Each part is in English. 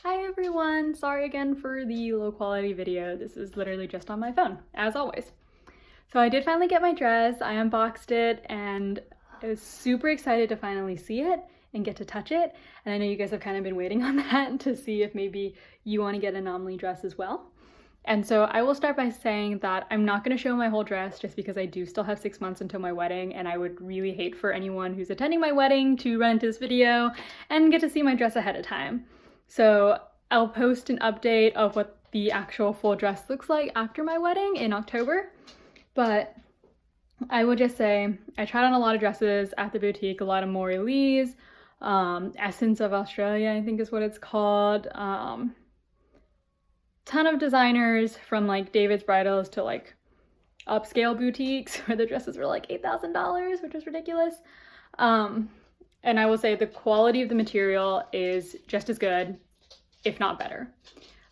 Hi everyone! Sorry again for the low quality video. This is literally just on my phone, as always. So I did finally get my dress, I unboxed it, and I was super excited to finally see it and get to touch it. And I know you guys have kind of been waiting on that to see if maybe you want to get an Anomalie dress as well. And so I will start by saying that I'm not going to show my whole dress just because I do still have 6 months until my wedding, and I would really hate for anyone who's attending my wedding to run into this video and get to see my dress ahead of time. So I'll post an update of what the actual full dress looks like after my wedding in October. But I would just say I tried on a lot of dresses at the boutique, a lot of Maury Lee's, Essence of Australia, I think is what it's called. Ton of designers from like David's Bridals to like upscale boutiques where the dresses were like $8,000, which was ridiculous. And I will say the quality of the material is just as good, if not better.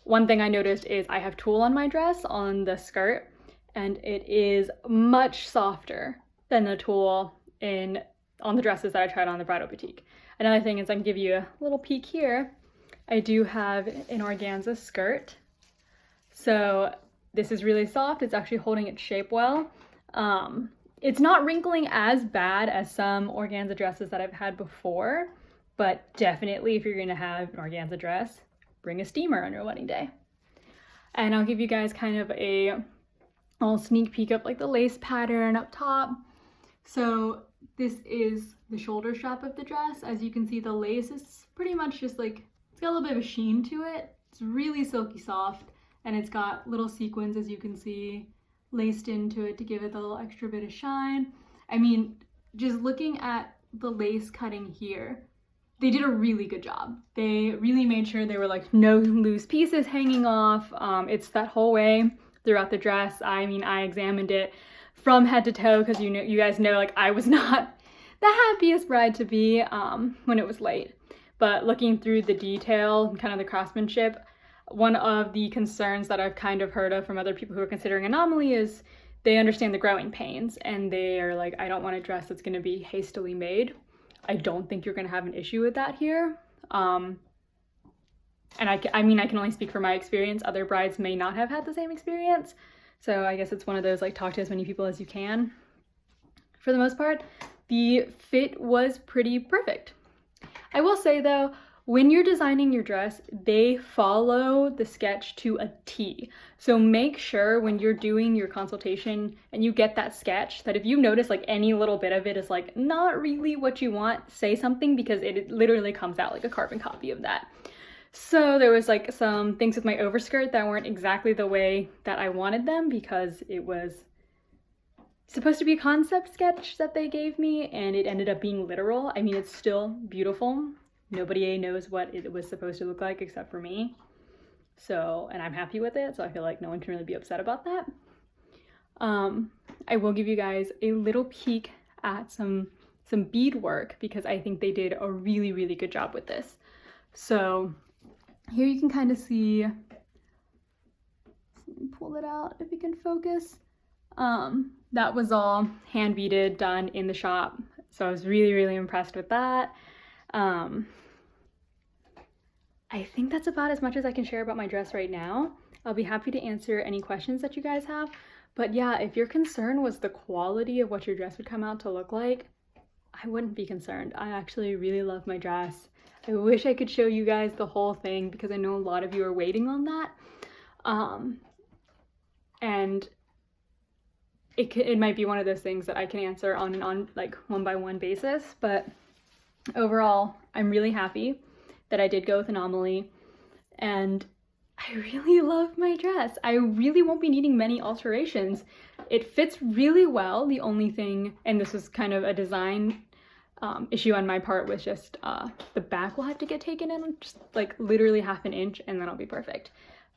One thing I noticed is I have tulle on my dress on the skirt, and it is much softer than the tulle on the dresses that I tried on the bridal boutique. Another thing is I can give you a little peek here. I do have an organza skirt. So this is really soft. It's actually holding its shape well. It's not wrinkling as bad as some organza dresses that I've had before, but definitely if you're gonna have an organza dress, bring a steamer on your wedding day. And I'll give you guys kind of a little sneak peek of like the lace pattern up top. So this is the shoulder strap of the dress. As you can see, the lace is pretty much just like, it's got a little bit of a sheen to it. It's really silky soft, and it's got little sequins, as you can see, laced into it to give it the little extra bit of shine. I mean, just looking at the lace cutting here, they did a really good job. They really made sure there were like no loose pieces hanging off. It's that whole way throughout the dress. I mean, I examined it from head to toe because you guys know like I was not the happiest bride to be when it was late. But looking through the detail and kind of the craftsmanship, one of the concerns that I've kind of heard of from other people who are considering Anomalie is they understand the growing pains, and they are like, I don't want a dress that's going to be hastily made. I don't think you're going to have an issue with that here. And I mean, I can only speak from my experience. Other brides may not have had the same experience. So I guess it's one of those like talk to as many people as you can. For the most part, the fit was pretty perfect. I will say though, when you're designing your dress, they follow the sketch to a T. So make sure when you're doing your consultation and you get that sketch that if you notice like any little bit of it is like not really what you want, say something, because it literally comes out like a carbon copy of that. So there was like some things with my overskirt that weren't exactly the way that I wanted them because it was supposed to be a concept sketch that they gave me and it ended up being literal. I mean, it's still beautiful. Nobody knows what it was supposed to look like except for me. So, and I'm happy with it, so I feel like no one can really be upset about that. I will give you guys a little peek at some beadwork because I think they did a really, really good job with this. So here you can kind of see, pull it out if you can focus. That was all hand beaded, done in the shop. So I was really, really impressed with that. I think that's about as much as I can share about my dress right now. I'll be happy to answer any questions that you guys have. But yeah, if your concern was the quality of what your dress would come out to look like, I wouldn't be concerned. I actually really love my dress. I wish I could show you guys the whole thing because I know a lot of you are waiting on that. And it might be one of those things that I can answer on like one-by-one basis, but overall, I'm really happy that I did go with Anomalie, and I really love my dress. I really won't be needing many alterations. It fits really well. The only thing, and this was kind of a design issue on my part, was just the back will have to get taken in just like literally ½ an inch, and then I'll be perfect.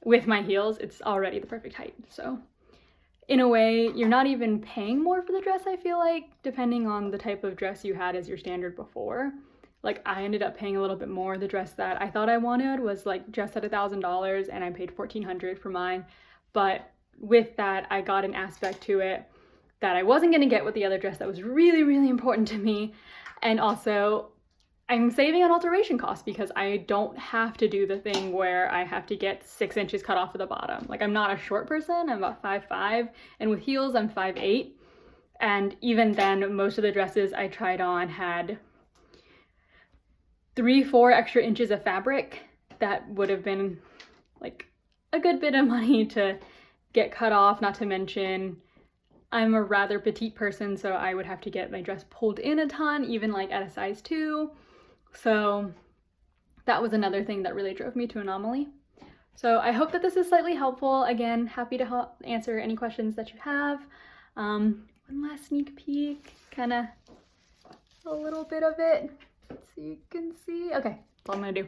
With my heels, it's already the perfect height. So in a way, you're not even paying more for the dress, I feel like, depending on the type of dress you had as your standard before. Like I ended up paying a little bit more. The dress that I thought I wanted was like just at $1,000 and I paid $1,400 for mine. But with that, I got an aspect to it that I wasn't gonna get with the other dress that was really, really important to me. And also I'm saving on alteration costs because I don't have to do the thing where I have to get 6 inches cut off at the bottom. Like, I'm not a short person, I'm about 5'5", and with heels I'm 5'8". And even then, most of the dresses I tried on had 3-4 extra inches of fabric that would have been like a good bit of money to get cut off, not to mention I'm a rather petite person, so I would have to get my dress pulled in a ton, even like at a size 2. So that was another thing that really drove me to Anomalie. So I hope that this is slightly helpful. Again, happy to answer any questions that you have. One last sneak peek, kind of a little bit of it, so you can see. Okay, that's all I'm gonna do.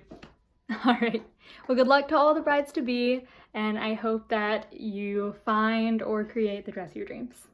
All right, well, good luck to all the brides-to-be, and I hope that you find or create the dress of your dreams.